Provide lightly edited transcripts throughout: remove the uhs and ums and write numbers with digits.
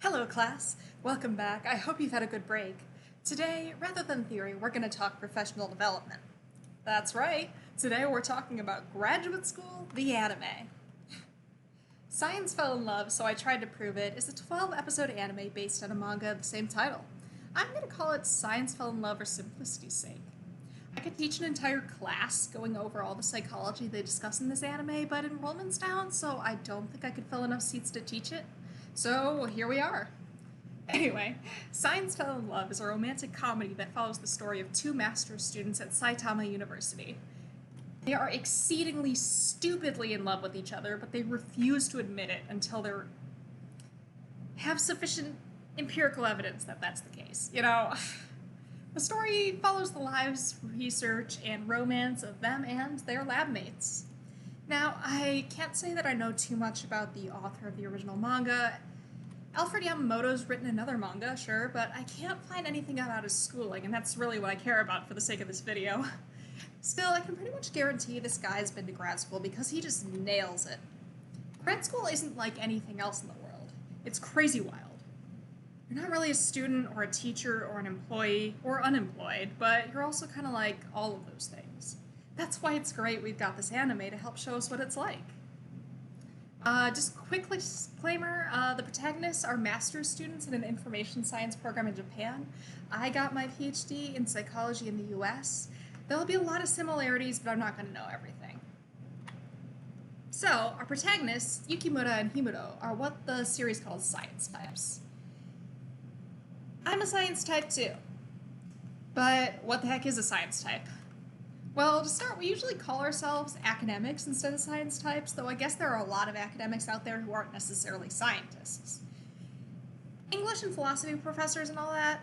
Hello class, welcome back. I hope you've had a good break. Today, rather than theory, we're going to talk professional development. That's right, today we're talking about graduate school, the anime. Science Fell in Love, So I Tried to Prove It is a 12-episode anime based on a manga of the same title. I'm going to call it Science Fell in Love for simplicity's sake. I could teach an entire class going over all the psychology they discuss in this anime, but enrollment's down, so I don't think I could fill enough seats to teach it. So here we are. Anyway, Science Fell in Love is a romantic comedy that follows the story of two master's students at Saitama University. They are exceedingly stupidly in love with each other, but they refuse to admit it until they have sufficient empirical evidence that that's the case. The story follows the lives, research, and romance of them and their lab mates. Now, I can't say that I know too much about the author of the original manga. Alfred Yamamoto's written another manga, sure, but I can't find anything about his schooling, and that's really what I care about for the sake of this video. Still, I can pretty much guarantee this guy's been to grad school because he just nails it. Grad school isn't like anything else in the world. It's crazy wild. You're not really a student or a teacher or an employee or unemployed, but you're also kind of like all of those things. That's why it's great we've got this anime to help show us what it's like. Just a quick disclaimer, the protagonists are master's students in an information science program in Japan. I got my PhD in psychology in the US. There'll be a lot of similarities, but I'm not going to know everything. So, our protagonists, Yukimura and Himuro, are what the series calls science types. I'm a science type too. But what the heck is a science type? Well, to start, we usually call ourselves academics instead of science types, though I guess there are a lot of academics out there who aren't necessarily scientists. English and philosophy professors and all that.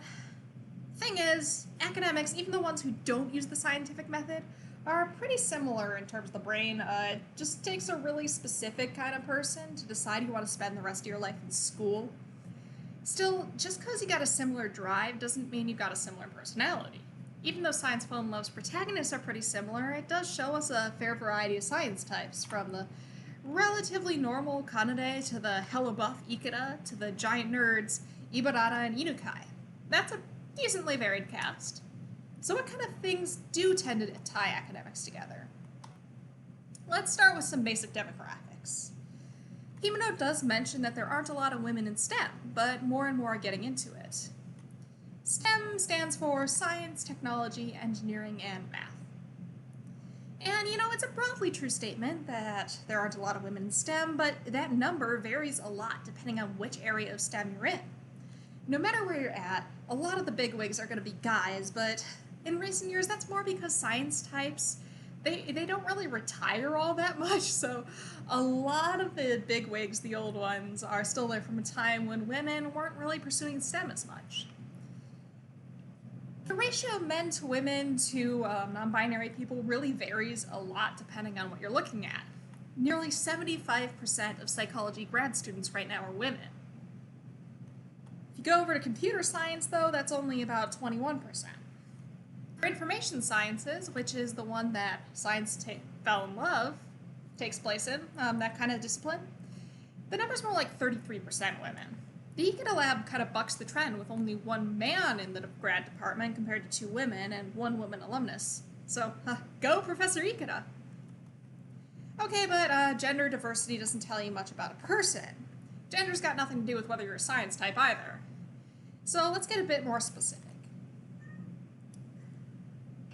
Thing is, academics, even the ones who don't use the scientific method, are pretty similar in terms of the brain. It just takes a really specific kind of person to decide you want to spend the rest of your life in school. Still, just because you got a similar drive doesn't mean you've got a similar personality. Even though Science Fell in Love's protagonists are pretty similar, it does show us a fair variety of science types, from the relatively normal Kanade to the hella buff Ikeda to the giant nerds Ibarata and Inukai. That's a decently varied cast. So what kind of things do tend to tie academics together? Let's start with some basic demographics. Himuro does mention that there aren't a lot of women in STEM, but more and more are getting into it. STEM stands for Science, Technology, Engineering, and Math. And, it's a broadly true statement that there aren't a lot of women in STEM, but that number varies a lot depending on which area of STEM you're in. No matter where you're at, a lot of the bigwigs are going to be guys, but in recent years that's more because science types, they don't really retire all that much, so a lot of the bigwigs, the old ones, are still there from a time when women weren't really pursuing STEM as much. The ratio of men to women to non-binary people really varies a lot depending on what you're looking at. Nearly 75% of psychology grad students right now are women. If you go over to computer science, though, that's only about 21%. For information sciences, which is the one that Science Fell in Love takes place in, that kind of discipline, the number's more like 33% women. The Ikeda lab kind of bucks the trend with only one man in the grad department compared to two women and one woman alumnus. So, go Professor Ikeda! Okay, but gender diversity doesn't tell you much about a person. Gender's got nothing to do with whether you're a science type either. So let's get a bit more specific.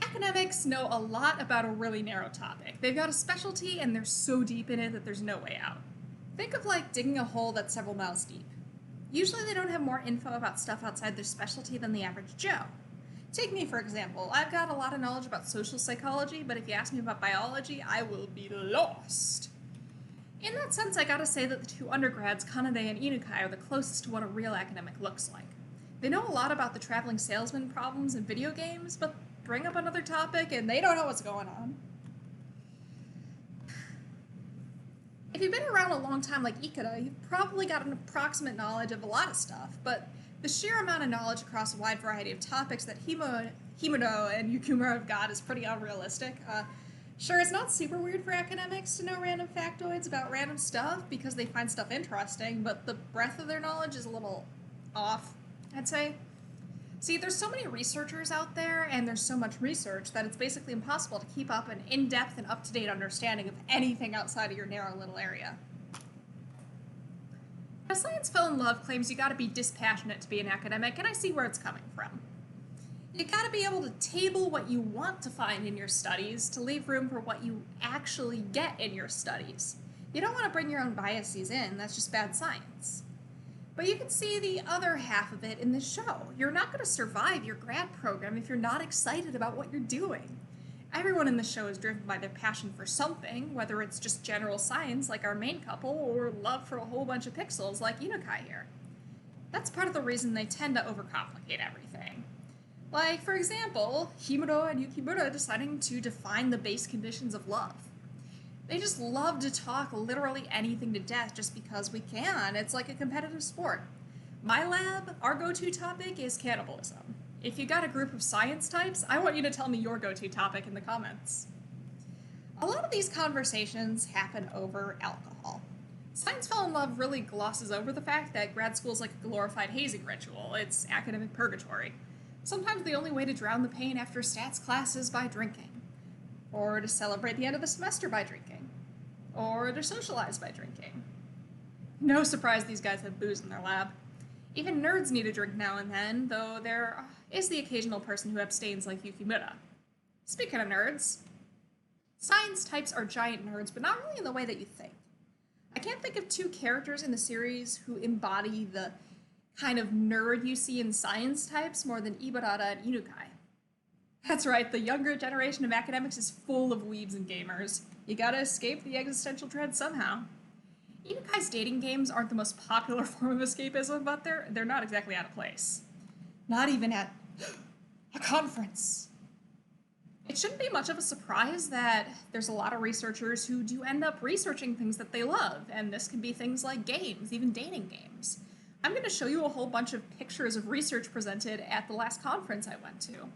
Academics know a lot about a really narrow topic. They've got a specialty and they're so deep in it that there's no way out. Think of like digging a hole that's several miles deep. Usually they don't have more info about stuff outside their specialty than the average Joe. Take me, for example. I've got a lot of knowledge about social psychology, but if you ask me about biology, I will be lost. In that sense, I gotta say that the two undergrads, Kanade and Inukai, are the closest to what a real academic looks like. They know a lot about the traveling salesman problems in video games, but bring up another topic and they don't know what's going on. If you've been around a long time like Ikeda, you've probably got an approximate knowledge of a lot of stuff, but the sheer amount of knowledge across a wide variety of topics that Himuro and Yukimura have got is pretty unrealistic. Sure, it's not super weird for academics to know random factoids about random stuff because they find stuff interesting, but the breadth of their knowledge is a little off, I'd say. See, there's so many researchers out there, and there's so much research that it's basically impossible to keep up an in-depth and up-to-date understanding of anything outside of your narrow little area. Now, Science Fell in Love claims you gotta be dispassionate to be an academic, and I see where it's coming from. You gotta be able to table what you want to find in your studies to leave room for what you actually get in your studies. You don't want to bring your own biases in, that's just bad science. But you can see the other half of it in this show. You're not going to survive your grad program if you're not excited about what you're doing. Everyone in the show is driven by their passion for something, whether it's just general science like our main couple, or love for a whole bunch of pixels like Inukai here. That's part of the reason they tend to overcomplicate everything. Like, for example, Himuro and Yukimura deciding to define the base conditions of love. They just love to talk literally anything to death just because we can. It's like a competitive sport. My lab, our go-to topic is cannibalism. If you got a group of science types, I want you to tell me your go-to topic in the comments. A lot of these conversations happen over alcohol. Science Fell in Love really glosses over the fact that grad school is like a glorified hazing ritual. It's academic purgatory. Sometimes the only way to drown the pain after stats class is by drinking. Or to celebrate the end of the semester by drinking. Or to socialize by drinking. No surprise these guys have booze in their lab. Even nerds need a drink now and then, though there is the occasional person who abstains like Yukimura. Speaking of nerds, science types are giant nerds, but not really in the way that you think. I can't think of two characters in the series who embody the kind of nerd you see in science types more than Ibarata and Inukai. That's right, the younger generation of academics is full of weebs and gamers. You gotta escape the existential dread somehow. Inukai's dating games aren't the most popular form of escapism, but they're not exactly out of place. Not even at a conference. It shouldn't be much of a surprise that there's a lot of researchers who do end up researching things that they love, and this can be things like games, even dating games. I'm going to show you a whole bunch of pictures of research presented at the last conference I went to.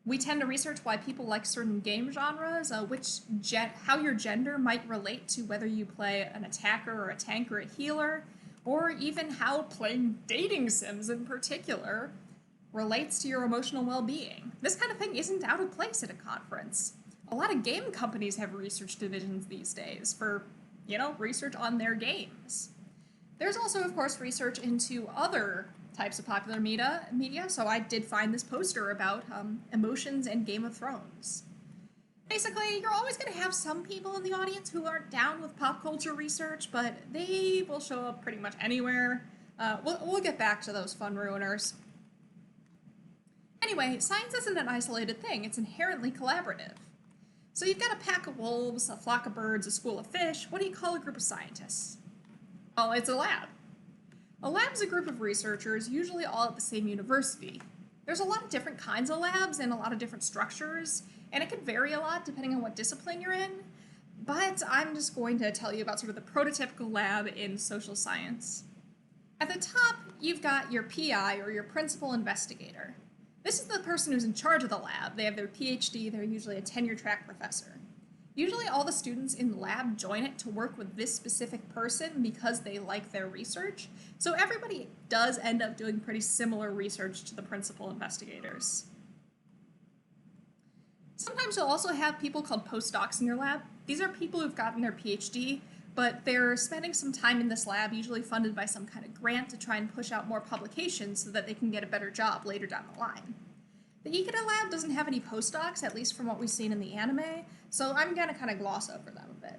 We tend to research why people like certain game genres, how your gender might relate to whether you play an attacker or a tank or a healer, or even how playing dating sims in particular relates to your emotional well-being. This kind of thing isn't out of place at a conference. A lot of game companies have research divisions these days for, research on their games. There's also, of course, research into other types of popular media, so I did find this poster about emotions and Game of Thrones. Basically, you're always going to have some people in the audience who aren't down with pop culture research, but they will show up pretty much anywhere. We'll get back to those fun ruiners. Anyway, science isn't an isolated thing, it's inherently collaborative. So you've got a pack of wolves, a flock of birds, a school of fish. What do you call a group of scientists? Well, it's a lab. A lab's a group of researchers, usually all at the same university. There's a lot of different kinds of labs and a lot of different structures, and it can vary a lot depending on what discipline you're in, but I'm just going to tell you about sort of the prototypical lab in social science. At the top, you've got your PI, or your principal investigator. This is the person who's in charge of the lab. They have their PhD, they're usually a tenure-track professor. Usually all the students in the lab join it to work with this specific person because they like their research, so everybody does end up doing pretty similar research to the principal investigators. Sometimes you'll also have people called postdocs in your lab. These are people who've gotten their PhD, but they're spending some time in this lab, usually funded by some kind of grant to try and push out more publications so that they can get a better job later down the line. The Ikeda lab doesn't have any postdocs, at least from what we've seen in the anime, so I'm going to kind of gloss over them a bit.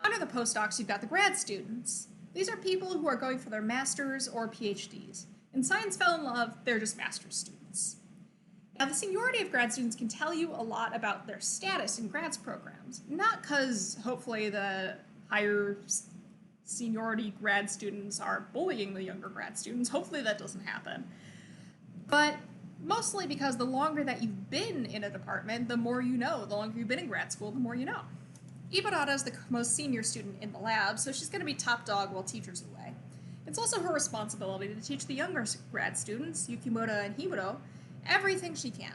Under the postdocs, you've got the grad students. These are people who are going for their masters or PhDs. In Science Fell in Love, they're just master's students. Now, the seniority of grad students can tell you a lot about their status in grads programs, not because hopefully the higher seniority grad students are bullying the younger grad students. Hopefully that doesn't happen. But mostly because the longer that you've been in a department, the more you know. The longer you've been in grad school, the more you know. Ibarata is the most senior student in the lab, so she's going to be top dog while teacher's away. It's also her responsibility to teach the younger grad students, Yukimura and Himuro, everything she can.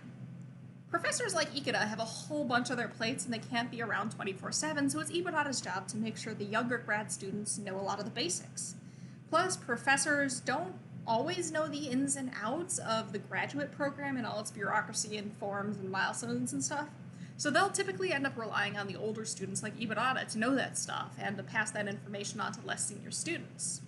Professors like Ikeda have a whole bunch of their plates and they can't be around 24/7, so it's Ibarata's job to make sure the younger grad students know a lot of the basics. Plus, professors don't always know the ins and outs of the graduate program and all its bureaucracy and forms and milestones and stuff. So they'll typically end up relying on the older students like Ibarata to know that stuff and to pass that information on to less senior students.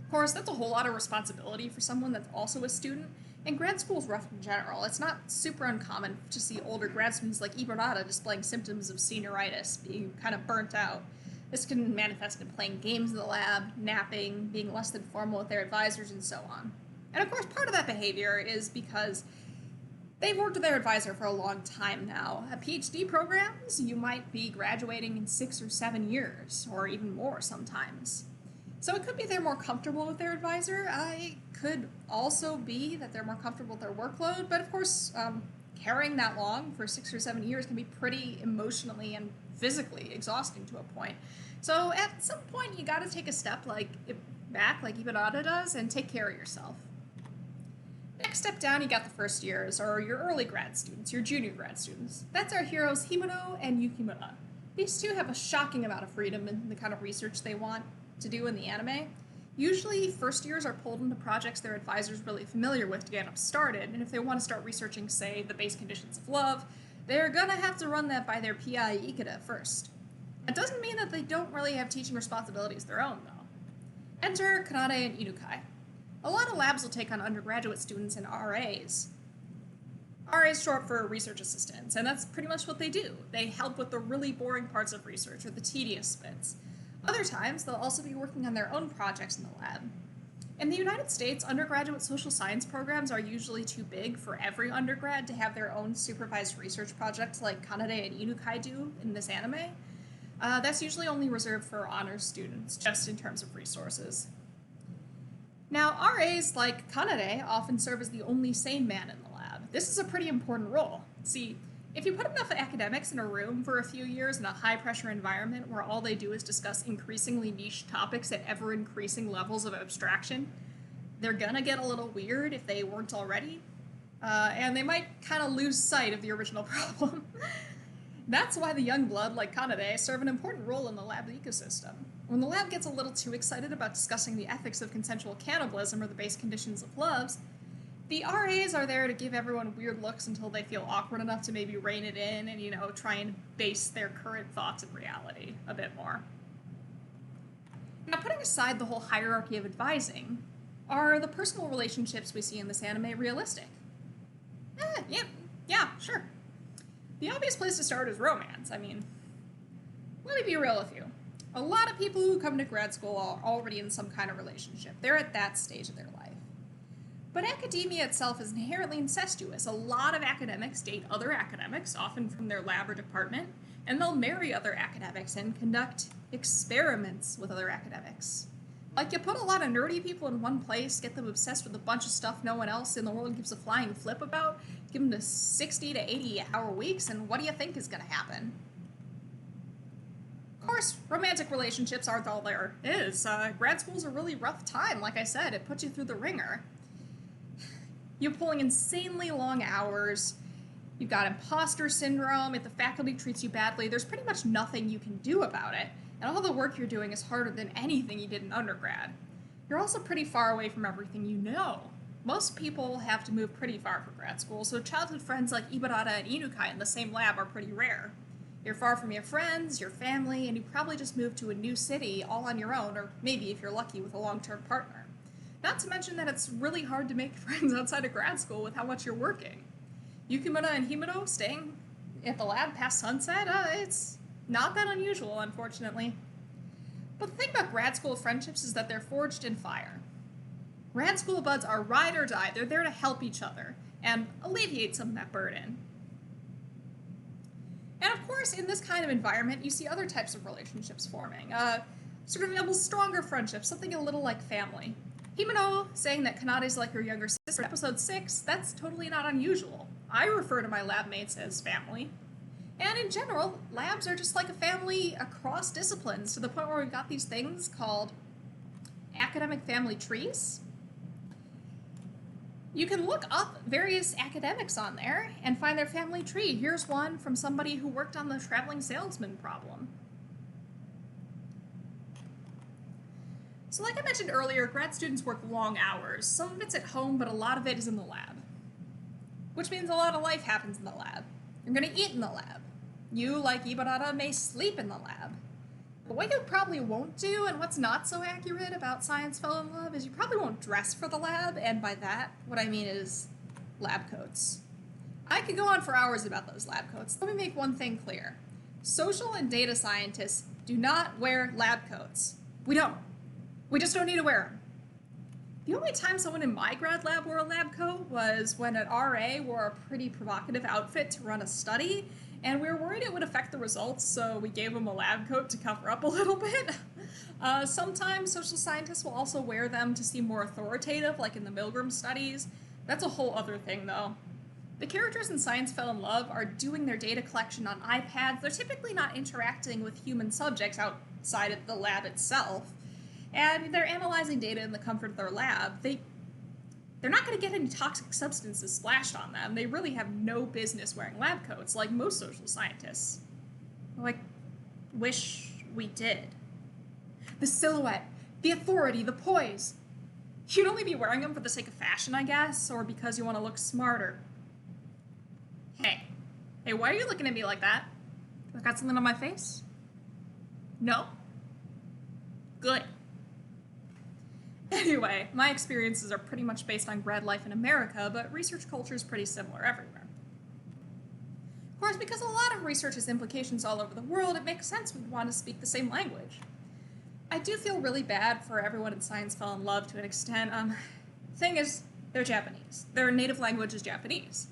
Of course, that's a whole lot of responsibility for someone that's also a student, and grad school's rough in general. It's not super uncommon to see older grad students like Ibarata displaying symptoms of senioritis, being kind of burnt out. This can manifest in playing games in the lab, napping, being less than formal with their advisors, and so on. And of course, part of that behavior is because they've worked with their advisor for a long time now. At PhD programs, you might be graduating in 6 or 7 years, or even more sometimes. So it could be they're more comfortable with their advisor. It could also be that they're more comfortable with their workload, but of course, carrying that long for 6 or 7 years can be pretty emotionally and physically exhausting to a point. So at some point, you got to take a step back, like Ibarata does, and take care of yourself. Next step down, you got the first years, or your early grad students, your junior grad students. That's our heroes Himuro and Yukimura. These two have a shocking amount of freedom in the kind of research they want to do in the anime. Usually, first years are pulled into projects their advisor's really familiar with to get them started, and if they want to start researching, say, the base conditions of love, they're gonna have to run that by their PI Ikeda first. That doesn't mean that they don't really have teaching responsibilities of their own, though. Enter Kanade and Inukai. A lot of labs will take on undergraduate students and RAs. RA is short for research assistants, and that's pretty much what they do. They help with the really boring parts of research or the tedious bits. Other times, they'll also be working on their own projects in the lab. In the United States, undergraduate social science programs are usually too big for every undergrad to have their own supervised research projects like Kanade and Inukai do in this anime. That's usually only reserved for honors students, just in terms of resources. Now, RAs like Kanade often serve as the only sane man in the lab. This is a pretty important role. See, if you put enough academics in a room for a few years in a high-pressure environment where all they do is discuss increasingly niche topics at ever-increasing levels of abstraction, they're gonna get a little weird if they weren't already, and they might kind of lose sight of the original problem. That's why the young blood like Kanade serve an important role in the lab ecosystem. When the lab gets a little too excited about discussing the ethics of consensual cannibalism or the base conditions of loves, the RAs are there to give everyone weird looks until they feel awkward enough to maybe rein it in and, try and base their current thoughts in reality a bit more. Now, putting aside the whole hierarchy of advising, are the personal relationships we see in this anime realistic? Yeah, sure. The obvious place to start is romance. Let me be real with you. A lot of people who come to grad school are already in some kind of relationship. They're at that stage of their life. But academia itself is inherently incestuous. A lot of academics date other academics, often from their lab or department, and they'll marry other academics and conduct experiments with other academics. Like, you put a lot of nerdy people in one place, get them obsessed with a bunch of stuff no one else in the world gives a flying flip about, give them to 60 to 80-hour weeks, and what do you think is going to happen? Of course, romantic relationships aren't all there is. Grad school's a really rough time, like I said. It puts you through the ringer. You're pulling insanely long hours. You've got imposter syndrome. If the faculty treats you badly, there's pretty much nothing you can do about it. And all the work you're doing is harder than anything you did in undergrad. You're also pretty far away from everything you know. Most people have to move pretty far for grad school, so childhood friends like Ibarata and Inukai in the same lab are pretty rare. You're far from your friends, your family, and you probably just moved to a new city all on your own, or maybe if you're lucky with a long-term partner. Not to mention that it's really hard to make friends outside of grad school with how much you're working. Yukimura and Himuro staying at the lab past sunset, it's not that unusual, unfortunately. But the thing about grad school friendships is that they're forged in fire. Grad school buds are ride or die. They're there to help each other and alleviate some of that burden. And of course, in this kind of environment, you see other types of relationships forming. Sort of almost stronger friendships, something a little like family. Himuro saying that Kanade's like her younger sister in episode 6, that's totally not unusual. I refer to my lab mates as family. And in general, labs are just like a family across disciplines, to the point where we've got these things called academic family trees. You can look up various academics on there and find their family tree. Here's one from somebody who worked on the traveling salesman problem. So like I mentioned earlier, grad students work long hours. Some of it's at home, but a lot of it is in the lab. Which means a lot of life happens in the lab. You're gonna eat in the lab. You, like Ibarra, may sleep in the lab. But what you probably won't do, and what's not so accurate about Science Fell in Love, is you probably won't dress for the lab, and by that, what I mean is lab coats. I could go on for hours about those lab coats. Let me make one thing clear. Social and data scientists do not wear lab coats. We don't. We just don't need to wear them. The only time someone in my grad lab wore a lab coat was when an RA wore a pretty provocative outfit to run a study, and we were worried it would affect the results, so we gave him a lab coat to cover up a little bit. Sometimes social scientists will also wear them to seem more authoritative, like in the Milgram studies. That's a whole other thing, though. The characters in Science Fell in Love are doing their data collection on iPads. They're typically not interacting with human subjects outside of the lab itself. And they're analyzing data in the comfort of their lab. They're not going to get any toxic substances splashed on them. They really have no business wearing lab coats, like most social scientists. Like, wish we did. The silhouette, the authority, the poise. You'd only be wearing them for the sake of fashion, I guess, or because you want to look smarter. Hey, why are you looking at me like that? I got something on my face? No? Good. Anyway, my experiences are pretty much based on grad life in America, but research culture is pretty similar everywhere. Of course, because a lot of research has implications all over the world, it makes sense we'd want to speak the same language. I do feel really bad for everyone in Science Fell in Love to an extent. Thing is, they're Japanese. Their native language is Japanese.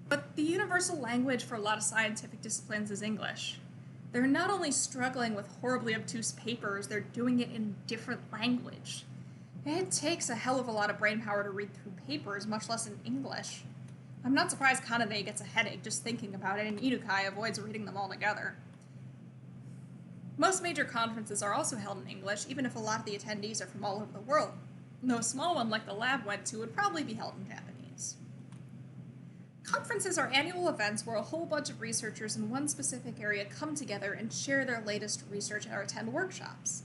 But the universal language for a lot of scientific disciplines is English. They're not only struggling with horribly obtuse papers, they're doing it in a different language. It takes a hell of a lot of brain power to read through papers, much less in English. I'm not surprised Kaname gets a headache just thinking about it, and Inukai avoids reading them all together. Most major conferences are also held in English, even if a lot of the attendees are from all over the world, though a small one like the lab went to would probably be held in Japanese. Conferences are annual events where a whole bunch of researchers in one specific area come together and share their latest research or attend workshops.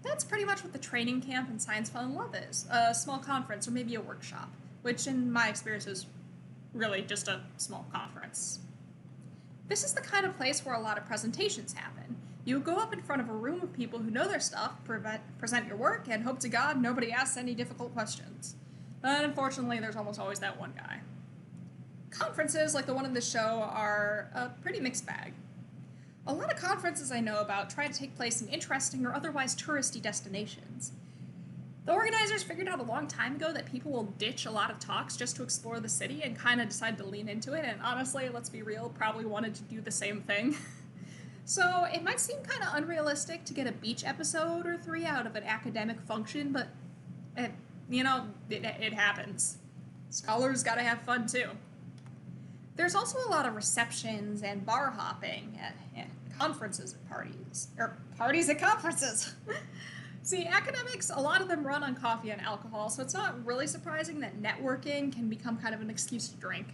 That's pretty much what the training camp in Science Fell in Love is, a small conference or maybe a workshop, which in my experience is really just a small conference. This is the kind of place where a lot of presentations happen. You go up in front of a room of people who know their stuff, present your work, and hope to God nobody asks any difficult questions. But unfortunately, there's almost always that one guy. Conferences, like the one in this show, are a pretty mixed bag. A lot of conferences I know about try to take place in interesting or otherwise touristy destinations. The organizers figured out a long time ago that people will ditch a lot of talks just to explore the city and kind of decide to lean into it, and honestly, let's be real, probably wanted to do the same thing. So it might seem kind of unrealistic to get a beach episode or 3 out of an academic function, but it happens. Scholars gotta have fun too. There's also a lot of receptions and bar hopping at conferences and parties. Or parties at conferences! See, academics, a lot of them run on coffee and alcohol, so it's not really surprising that networking can become kind of an excuse to drink.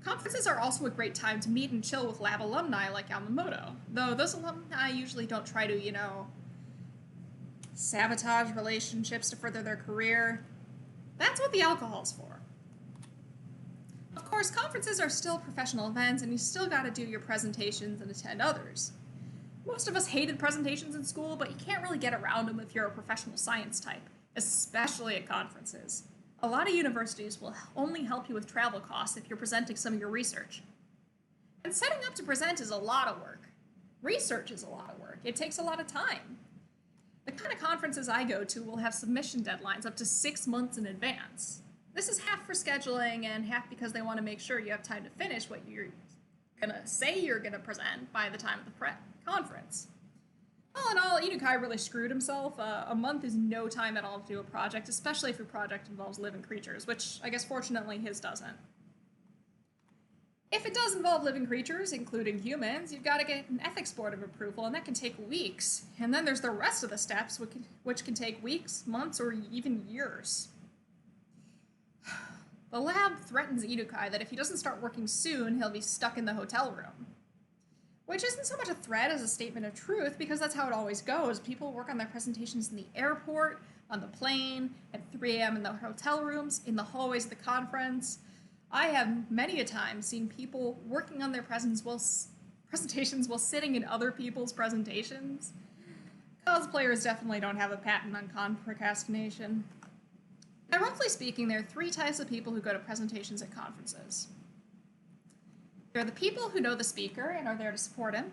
Conferences are also a great time to meet and chill with lab alumni like Yamamoto, though those alumni usually don't try to, sabotage relationships to further their career. That's what the alcohol's for. Of course, conferences are still professional events, and you still gotta do your presentations and attend others. Most of us hated presentations in school, but you can't really get around them if you're a professional science type, especially at conferences. A lot of universities will only help you with travel costs if you're presenting some of your research. And setting up to present is a lot of work. Research is a lot of work. It takes a lot of time. The kind of conferences I go to will have submission deadlines up to 6 months in advance. This is half for scheduling and half because they want to make sure you have time to finish what you're gonna say you're gonna present by the time of the conference. All in all, Inukai really screwed himself. A month is no time at all to do a project, especially if your project involves living creatures, which I guess fortunately his doesn't. If it does involve living creatures, including humans, you've got to get an ethics board of approval, and that can take weeks. And then there's the rest of the steps, which can take weeks, months, or even years. The lab threatens Inukai that if he doesn't start working soon, he'll be stuck in the hotel room. which isn't so much a threat as a statement of truth because that's how it always goes. People work on their presentations in the airport, on the plane, at 3 a.m. in the hotel rooms, in the hallways of the conference. I have many a time seen people working on their presentations while sitting in other people's presentations. Cosplayers definitely don't have a patent on procrastination. Now, roughly speaking, there are three types of people who go to presentations at conferences. There are the people who know the speaker and are there to support him.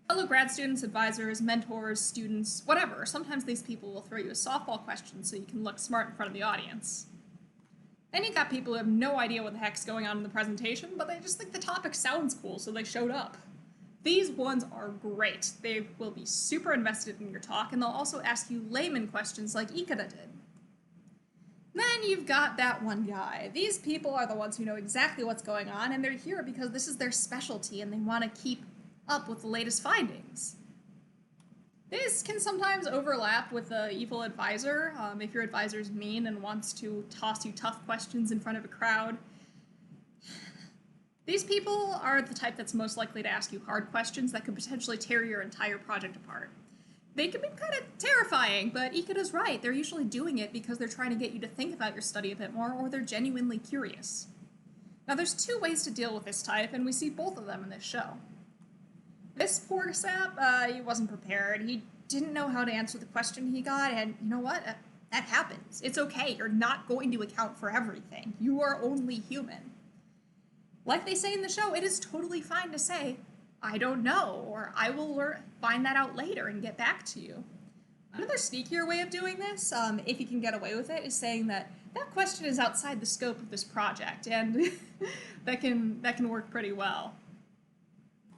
Fellow grad students, advisors, mentors, students, whatever. Sometimes these people will throw you a softball question so you can look smart in front of the audience. Then you got people who have no idea what the heck's going on in the presentation, but they just think the topic sounds cool, so they showed up. These ones are great. They will be super invested in your talk, and they'll also ask you layman questions like Ikeda did. Then you've got that one guy. These people are the ones who know exactly what's going on, and they're here because this is their specialty, and they want to keep up with the latest findings. This can sometimes overlap with the evil advisor, if your advisor's mean and wants to toss you tough questions in front of a crowd. These people are the type that's most likely to ask you hard questions that could potentially tear your entire project apart. They can be kind of terrifying, but Ikeda's right. They're usually doing it because they're trying to get you to think about your study a bit more, or they're genuinely curious. Now, there's two ways to deal with this type, and we see both of them in this show. This poor sap, he wasn't prepared. He didn't know how to answer the question he got, and you know what? That happens. It's okay. You're not going to account for everything. You are only human. Like they say in the show, it is totally fine to say, I don't know, or I will find that out later and get back to you. Another sneakier way of doing this, if you can get away with it, is saying that question is outside the scope of this project, and that can work pretty well.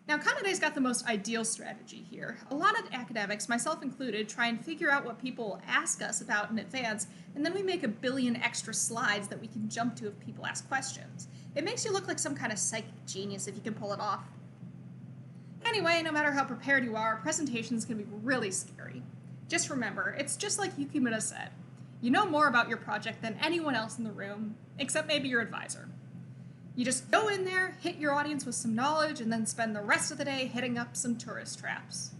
Now, Kanade's got the most ideal strategy here. A lot of academics, myself included, try and figure out what people ask us about in advance, and then we make a billion extra slides that we can jump to if people ask questions. It makes you look like some kind of psychic genius if you can pull it off. Anyway, no matter how prepared you are, presentations can be really scary. Just remember, it's just like Yukimura said. You know more about your project than anyone else in the room, except maybe your advisor. You just go in there, hit your audience with some knowledge, and then spend the rest of the day hitting up some tourist traps.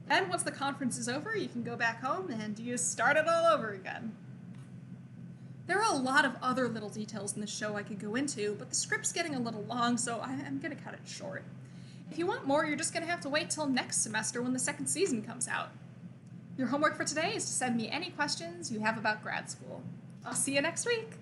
Then, once the conference is over, you can go back home and you start it all over again. There are a lot of other little details in the show I could go into, but the script's getting a little long, so I'm going to cut it short. If you want more, you're just going to have to wait till next semester when the second season comes out. Your homework for today is to send me any questions you have about grad school. I'll see you next week!